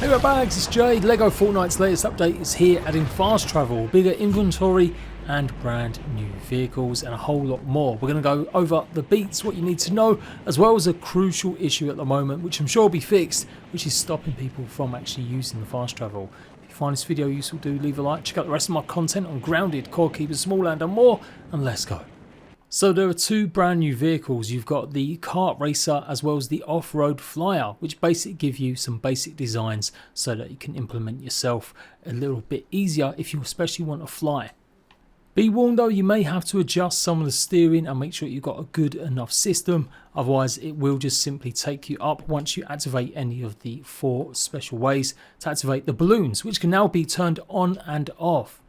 Hey my bags, it's Jade. Lego Fortnite's latest update is here, adding fast travel, bigger inventory and brand new vehicles and a whole lot more. We're going to go over the beats, what you need to know, as well as a crucial issue at the moment, which I'm sure will be fixed, which is stopping people from actually using the fast travel. If you find this video useful, do leave a like. Check out the rest of my content on Grounded, Core Keepers, Smalland and more, and let's go. So there are two brand new vehicles. You've got the kart racer as well as the off-road flyer, which basically give you some basic designs so that you can implement yourself a little bit easier if you especially want to fly. Be warned though, you may have to adjust some of the steering and make sure you've got a good enough system, otherwise it will just simply take you up once you activate any of the 4 special ways to activate the balloons, which can now be turned on and off.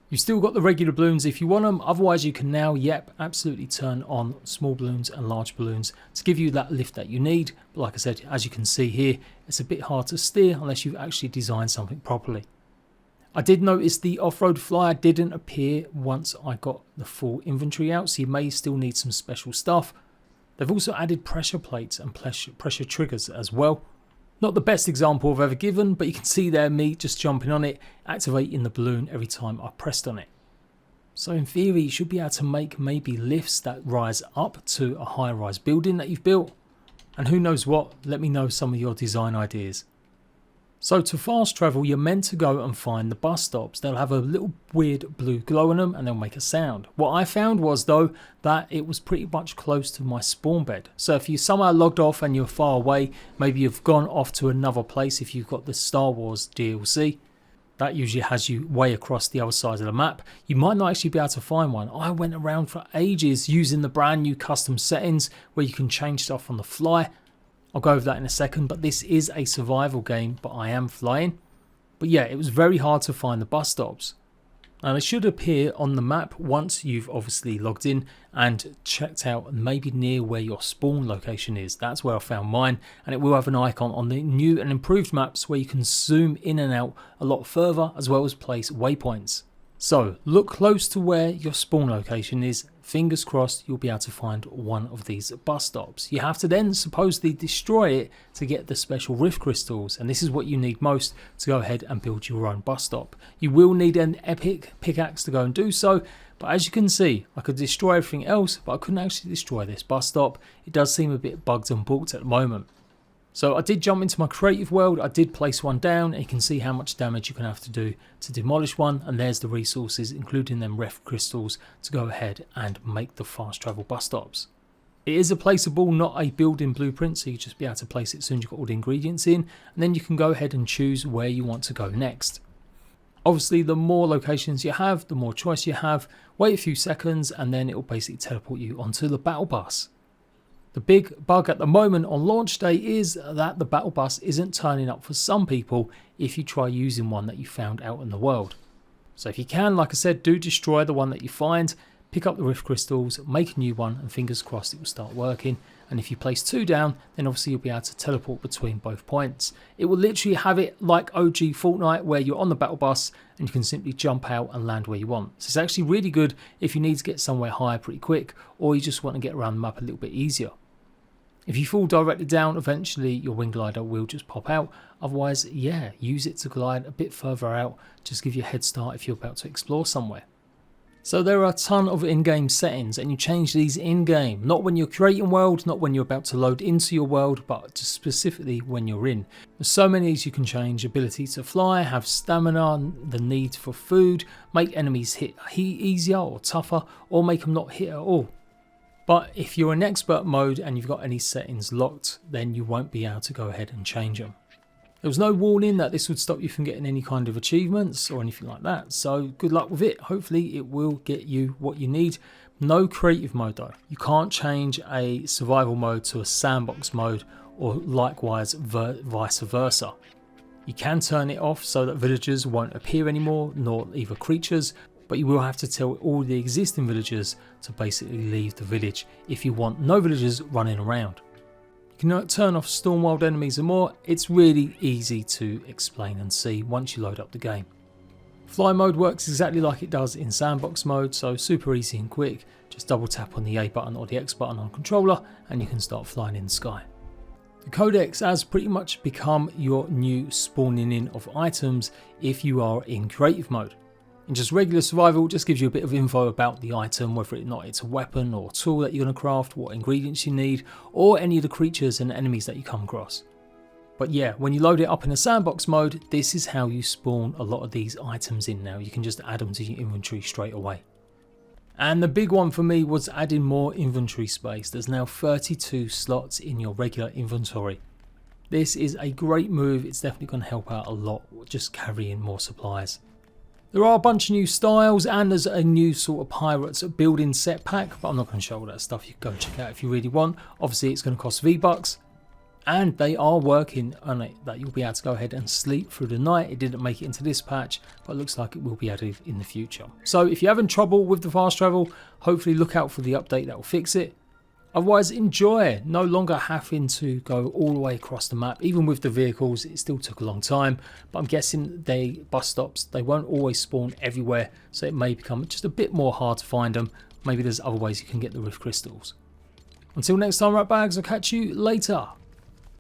You've still got the regular balloons if you want them, otherwise you can now, absolutely turn on small balloons and large balloons to give you that lift that you need. But like I said, as you can see here, it's a bit hard to steer unless you've actually designed something properly. I did notice the off-road flyer didn't appear once I got the full inventory out, so you may still need some special stuff. They've also added pressure plates and pressure triggers as well. Not the best example I've ever given, but you can see there me just jumping on it, activating the balloon every time I pressed on it. So in theory, you should be able to make maybe lifts that rise up to a high-rise building that you've built. And who knows what, let me know some of your design ideas. So to fast travel, you're meant to go and find the bus stops. They'll have a little weird blue glow on them and they'll make a sound. What I found was though that it was pretty much close to my spawn bed. So if you somehow logged off and you're far away, maybe you've gone off to another place if you've got the Star Wars DLC, that usually has you way across the other side of the map, you might not actually be able to find one. I went around for ages using the brand new custom settings where you can change stuff on the fly. I'll go over that in a second, but this is a survival game, but I am flying. But yeah, it was very hard to find the bus stops. Now they should appear on the map once you've obviously logged in and checked out maybe near where your spawn location is. That's where I found mine, and it will have an icon on the new and improved maps where you can zoom in and out a lot further as well as place waypoints. So look close to where your spawn location is. Fingers crossed you'll be able to find one of these bus stops. You have to then supposedly destroy it to get the special rift crystals, and this is what you need most to go ahead and build your own bus stop. You will need an epic pickaxe to go and do so, but as you can see, I could destroy everything else, but I couldn't actually destroy this bus stop. It does seem a bit bugged and balked at the moment. So I did jump into my creative world, I did place one down, and you can see how much damage you can have to do to demolish one, and there's the resources including them rift crystals to go ahead and make the fast travel bus stops. It is a placeable, not a building blueprint, so you just be able to place it as soon as you've got all the ingredients in, and then you can go ahead and choose where you want to go next. Obviously the more locations you have, the more choice you have. Wait a few seconds and then it will basically teleport you onto the battle bus. The big bug at the moment on launch day is that the battle bus isn't turning up for some people if you try using one that you found out in the world. So if you can, like I said, do destroy the one that you find, pick up the rift crystals, make a new one, and fingers crossed it will start working. And if you place 2 down, then obviously you'll be able to teleport between both points. It will literally have it like OG Fortnite where you're on the battle bus and you can simply jump out and land where you want. So it's actually really good if you need to get somewhere higher pretty quick, or you just want to get around the map a little bit easier. If you fall directly down, eventually your wing glider will just pop out. Otherwise, yeah, use it to glide a bit further out. Just give you a head start if you're about to explore somewhere. So there are a ton of in-game settings, and you change these in-game. Not when you're creating world, not when you're about to load into your world, but just specifically when you're in. There's so many things you can change. Ability to fly, have stamina, the need for food, make enemies hit easier or tougher, or make them not hit at all. But if you're in expert mode and you've got any settings locked, then you won't be able to go ahead and change them. There was no warning that this would stop you from getting any kind of achievements or anything like that, so good luck with it. Hopefully it will get you what you need. No creative mode though. You can't change a survival mode to a sandbox mode, or likewise vice versa. You can turn it off so that villagers won't appear anymore, nor either creatures, but you will have to tell all the existing villagers to basically leave the village if you want no villagers running around. You can turn off Stormwild enemies and more. It's really easy to explain and see once you load up the game. Fly mode works exactly like it does in sandbox mode, so super easy and quick. Just double tap on the A button or the X button on controller and you can start flying in the sky. The codex has pretty much become your new spawning in of items if you are in creative mode. In just regular survival, it just gives you a bit of info about the item, whether or not it's a weapon or tool that you're going to craft, what ingredients you need, or any of the creatures and enemies that you come across. But yeah, when you load it up in a sandbox mode, this is how you spawn a lot of these items in now. You can just add them to your inventory straight away. And the big one for me was adding more inventory space. There's now 32 slots in your regular inventory. This is a great move. It's definitely going to help out a lot just carrying more supplies. There are a bunch of new styles and there's a new sort of pirates building set pack, but I'm not going to show all that stuff. You can go check it out if you really want. Obviously it's going to cost V-Bucks. And they are working on it, that you'll be able to go ahead and sleep through the night. It didn't make it into this patch, but it looks like it will be added in the future. So if you're having trouble with the fast travel, hopefully look out for the update that will fix it. Otherwise, enjoy no longer having to go all the way across the map. Even with the vehicles, it still took a long time, but I'm guessing bus stops, they won't always spawn everywhere, so it may become just a bit more hard to find them. Maybe there's other ways you can get the Rift Crystals. Until next time, Rat Bags, I'll catch you later.